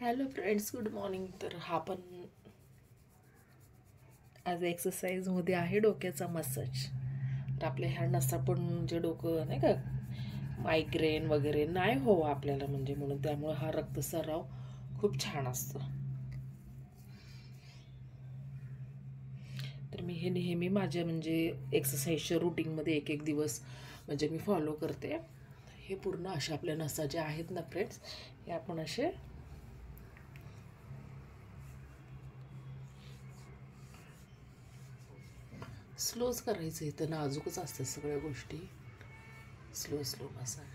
Hello friends, good morning. तर हा पण आज एक्सरसाइजमध्ये आहे डोक्याचा मसाज. तर आपल्या ह्या नसा पण जे डोकं नाही का मायग्रेन वगैरे नाही हो आपल्याला म्हणजे म्हणून त्यामुळे हा रक्तस्राव खूप छान असतो. तर मी हे नेहमी माझ्या म्हणजे एक्सरसाइजच्या रुटीनमध्ये एक एक दिवस म्हणजे मी फॉलो करते. हे पूर्ण अशा आपल्या नसा ज्या आहेत ना फ्रेंड्स, हे आपण असे स्लोच करायचं. इथं नाजूकच असतात सगळ्या गोष्टी. Slow slow massage.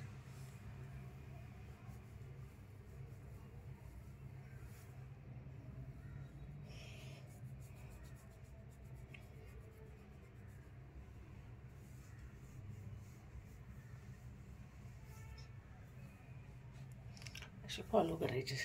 असे फॉलो करायचे.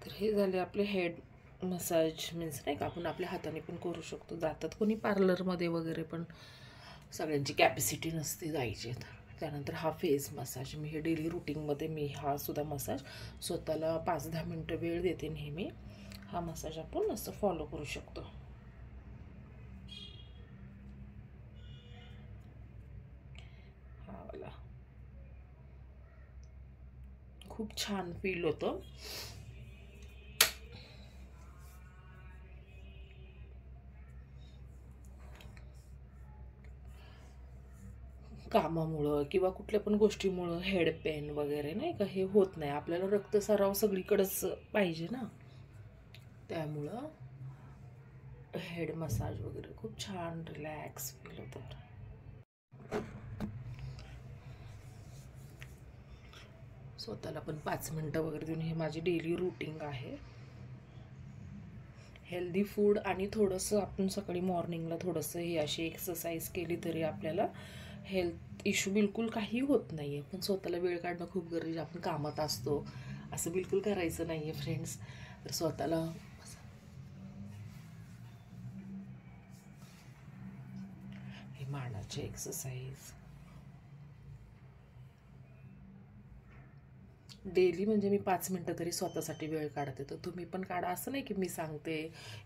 तर हे झाले आपले हेड मसाज. मीन्स नाही का आपण आपल्या हाताने पण करू शकतो. जातात कोणी पार्लरमध्ये वगैरे, पण सगळ्यांची कॅपॅसिटी नसते जायची. त्यानंतर हा फेस मसाज. मी हे डेली रुटीनमध्ये मी हा सुद्धा मसाज स्वतःला 5-10 मिनटं वेळ देते नेहमी. हा मसाज आपण असं फॉलो करू शकतो. हा वाला खूप छान फील होतं. कामामुळं किंवा कुठल्या पण गोष्टीमुळं हेड पेन वगैरे नाही का हे होत नाही. आपल्याला रक्तस्राव सगळीकडेच पाहिजे ना, त्यामुळं हेड मसाज वगैरे खूप छान रिलॅक्स फील होतं. स्वतःला पण 5 मिनटं वगैरे देऊन हे माझी डेली रुटीन आहे. हेल्दी फूड आणि थोडंसं आपण सकाळी मॉर्निंगला थोडंसं ही अशी एक्सरसाइज केली तरी आपल्याला हेल्थ इश्यू बिलकुल काही होत नाही आहे. पण स्वतःला वेळ काढणं खूप गरजेचं. आपण कामात असतो, असं बिलकुल करायचं नाही आहे फ्रेंड्स. तर स्वतःला हे मानाची एक्सरसाइज डेली म्हणजे मी 5 मिनटं तरी स्वतःसाठी वेळ काढते. तर तुम्ही पण काढा. असं नाही की मी सांगते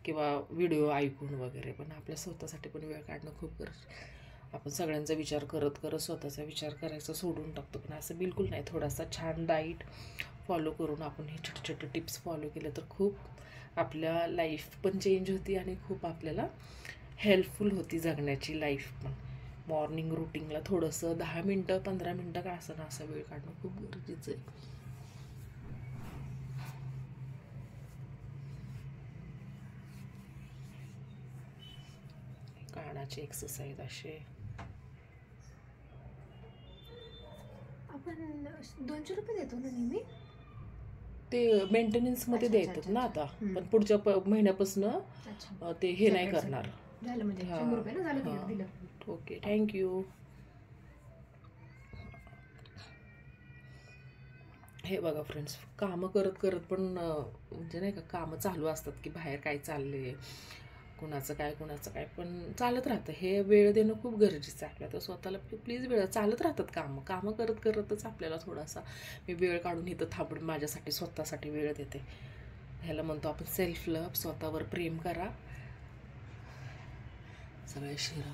किंवा व्हिडिओ ऐकून वगैरे, पण आपल्या स्वतःसाठी पण वेळ काढणं खूप गरजेचं. आपण सगळ्यांचा विचार करत करत स्वतःचा विचार करायचा सोडून टाकतो, पण असं बिलकुल नाही. थोडासा छान डाईट फॉलो करून आपण हे छोटे छोटे टिप्स फॉलो केले तर खूप आपल्या लाईफ पण चेंज होती आणि खूप आपल्याला हेल्पफुल होती जगण्याची लाईफ पण. मॉर्निंग रुटीनला थोडंसं 10 मिनटं 15 मिनटं का असं ना असं वेळ काढणं खूप गरजेचं आहे. कानाची एक्सरसाइज असे आपण 200 रुपये देतो ना नेहमी. ते मेंटेनन्समध्ये द्यायतात ना आता, पण पुढच्या महिन्यापासून ते हे नाही करणार. झालं म्हणजे 100 रुपये ना झालं दिलं. Okay, thank you. हे बघा फ्रेंड्स, कामं करत करत पण म्हणजे नाही का कामं चालू असतात की बाहेर काय चालले, कुणाचं काय पण चालत राहतं. हे वेळ देणं खूप गरजेचं आहे आपल्याला. तर स्वतःला प्लीज वेळ चालत राहतात कामं करत करतच आपल्याला थोडासा मी वेळ काढून इथं थांबून माझ्यासाठी स्वतःसाठी वेळ देते. ह्याला म्हणतो आपण सेल्फ लव्ह. स्वतःवर प्रेम करा. सगळे शिरा